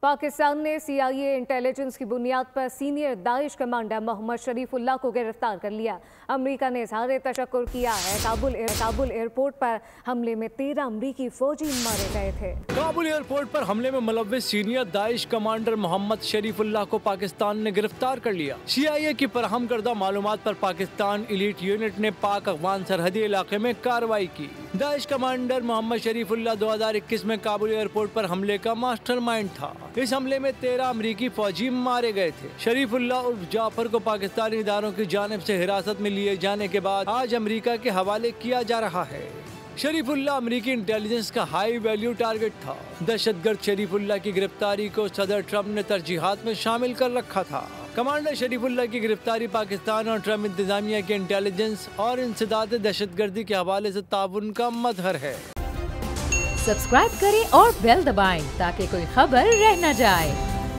पाकिस्तान ने CIA intelligence की बुनियाद पर senior Daesh commander Mohammad Sharifullah को गिरफ्तार कर लिया। अमेरिका ने इज़हार तशक्कुर किया है। काबुल एयरपोर्ट पर हमले में 13 अमरीकी फौजी मारे गए थे। काबुल एयरपोर्ट पर हमले में मुलव्विस senior Daesh commander Mohammad Sharifullah को पाकिस्तान ने गिरफ्तार कर लिया। CIA की फराहम करदा मालूमात पर पाकिस्तान एलीट यूनिट ने पाक अफगान सरहदी इलाके में कार्रवाई की। दाइश कमांडर मोहम्मद शरीफुल्लाह 2021 में काबुल एयरपोर्ट पर हमले का मास्टरमाइंड था। इस हमले में 13 अमरीकी फौजी मारे गए थे। शरीफुल्लाह उर्फ जाफर को पाकिस्तानी इदारों की जानिब से हिरासत में लिए जाने के बाद आज अमेरिका के हवाले किया जा रहा है। शरीफुल्लाह अमेरिकी इंटेलिजेंस का हाई वैल्यू टारगेट था। दहशतगर्द शरीफुल्लाह की गिरफ्तारी को सदर ट्रम्प ने तरजीहात में शामिल कर रखा था। कमांडर शरीफुल्लाह की गिरफ्तारी पाकिस्तान और ट्रम्प इंतजामिया के इंटेलिजेंस और इंसदाद दहशतगर्दी के हवाले से ताउन का मजहर है। सब्सक्राइब करें और बेल दबाएं ताकि कोई खबर रह न जाए।